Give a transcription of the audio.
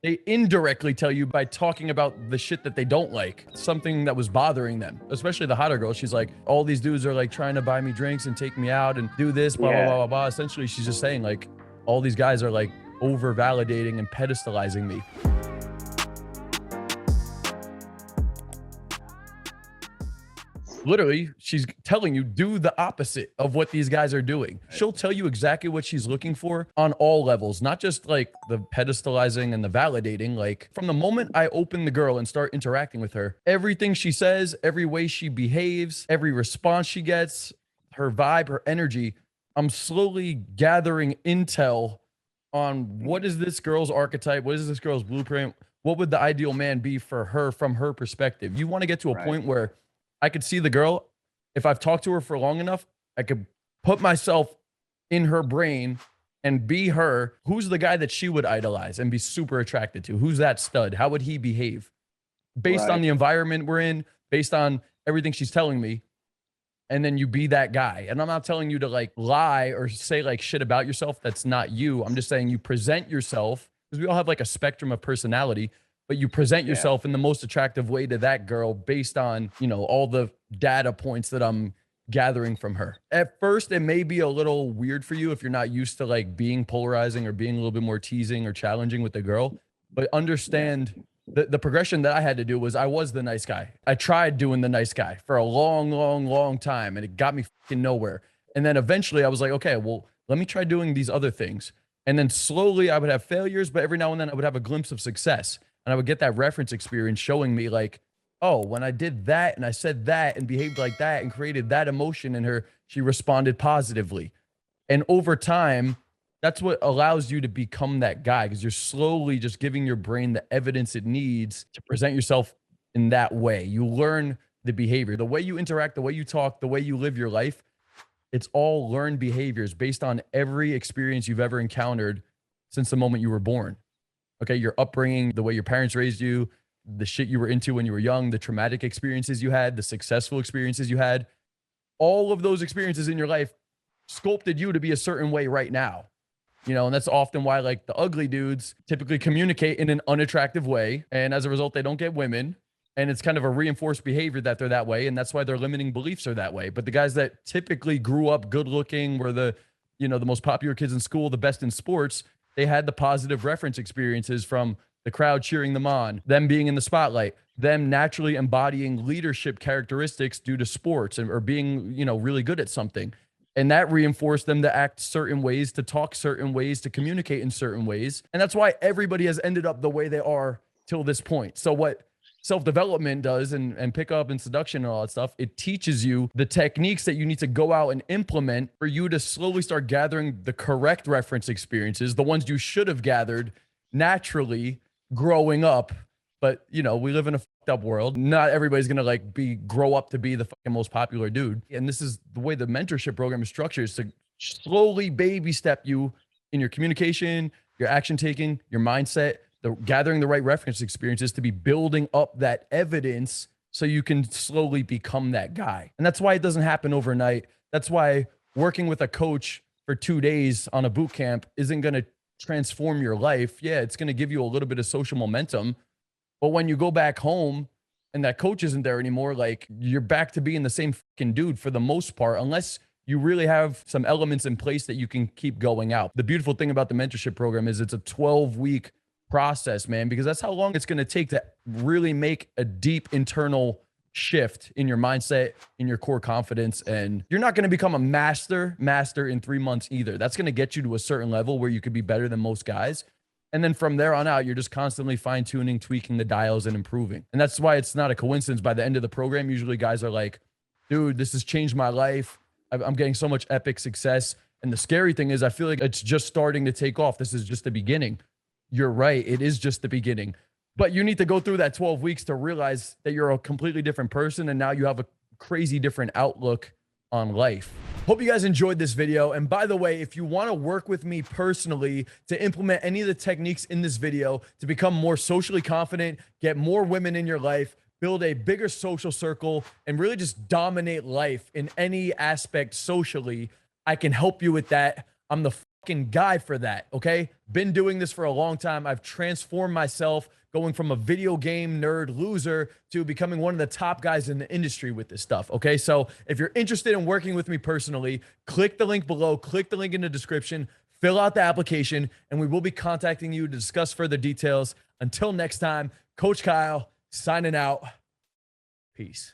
They indirectly tell you by talking about the shit that they don't like, something that was bothering them, especially the hotter girl. She's like, all these dudes are like trying to buy me drinks and take me out and do this, blah, blah, blah, Yeah. blah, blah. Essentially, she's just saying like, all these guys are like over validating and pedestalizing me. Literally, she's telling you, do the opposite of what these guys are doing. She'll tell you exactly what she's looking for on all levels, not just like the pedestalizing and the validating. Like from the moment I open the girl and start interacting with her, everything she says, every way she behaves, every response she gets, her vibe, her energy, I'm slowly gathering intel on what is this girl's archetype? What is this girl's blueprint? What would the ideal man be for her from her perspective? You want to get to a Right. point where I could see the girl. If I've talked to her for long enough, I could put myself in her brain and be her. Who's the guy that she would idolize and be super attracted to? Who's that stud? How would he behave? Based on Right. the environment we're in, based on everything she's telling me. And then you be that guy. And I'm not telling you to like lie or say like shit about yourself. That's not you. I'm just saying you present yourself, because we all have like a spectrum of personality, but you present Yeah. yourself in the most attractive way to that girl based on, you know, all the data points that I'm gathering from her. At first, it may be a little weird for you if you're not used to like being polarizing or being a little bit more teasing or challenging with the girl, but understand the progression that I had to do was I was the nice guy. I tried doing the nice guy for a long, long, long time, and it got me fucking nowhere. And then eventually I was like, okay, well, let me try doing these other things. And then slowly I would have failures, but every now and then I would have a glimpse of success. And I would get that reference experience showing me like, oh, when I did that and I said that and behaved like that and created that emotion in her, she responded positively. And over time, that's what allows you to become that guy, because you're slowly just giving your brain the evidence it needs to present yourself in that way. You learn the behavior, the way you interact, the way you talk, the way you live your life. It's all learned behaviors based on every experience you've ever encountered since the moment you were born. Okay. Your upbringing, the way your parents raised you, the shit you were into when you were young, the traumatic experiences you had, the successful experiences you had, all of those experiences in your life sculpted you to be a certain way right now. You know, and that's often why like the ugly dudes typically communicate in an unattractive way. And as a result, they don't get women. And it's kind of a reinforced behavior that they're that way. And that's why their limiting beliefs are that way. But the guys that typically grew up good looking, were the, you know, the most popular kids in school, the best in sports, they had the positive reference experiences from the crowd cheering them on, them being in the spotlight, them naturally embodying leadership characteristics due to sports and or being, you know, really good at something. And that reinforced them to act certain ways, to talk certain ways, to communicate in certain ways. And that's why everybody has ended up the way they are till this point. So what self-development does and pickup and seduction and all that stuff, it teaches you the techniques that you need to go out and implement for you to slowly start gathering the correct reference experiences, the ones you should have gathered naturally growing up. But you know, we live in a fucked up world. Not everybody's gonna like grow up to be the fucking most popular dude. And this is the way the mentorship program is structured, is to slowly baby step you in your communication, your action taking, your mindset, the gathering the right reference experiences to be building up that evidence so you can slowly become that guy. And that's why it doesn't happen overnight. That's why working with a coach for 2 days on a boot camp isn't gonna transform your life. Yeah, it's gonna give you a little bit of social momentum, but when you go back home and that coach isn't there anymore, like you're back to being the same fucking dude for the most part, unless you really have some elements in place that you can keep going out. The beautiful thing about the mentorship program is it's a 12-week process, man, because that's how long it's going to take to really make a deep internal shift in your mindset, in your core confidence. And you're not going to become a master in 3 months either. That's going to get you to a certain level where you could be better than most guys. And then from there on out, you're just constantly fine tuning, tweaking the dials and improving. And that's why it's not a coincidence. By the end of the program, usually guys are like, dude, this has changed my life. I'm getting so much epic success. And the scary thing is I feel like it's just starting to take off. This is just the beginning. You're right. It is just the beginning, but you need to go through that 12 weeks to realize that you're a completely different person. And now you have a crazy different outlook on life. Hope you guys enjoyed this video. And by the way, if you want to work with me personally to implement any of the techniques in this video to become more socially confident, get more women in your life, build a bigger social circle, and really just dominate life in any aspect socially, I can help you with that. I'm the fucking guy for that. Okay. Been doing this for a long time. I've transformed myself going from a video game nerd loser to becoming one of the top guys in the industry with this stuff. Okay. So if you're interested in working with me personally, click the link below, click the link in the description, fill out the application, and we will be contacting you to discuss further details. Until next time, Coach Kyle signing out. Peace.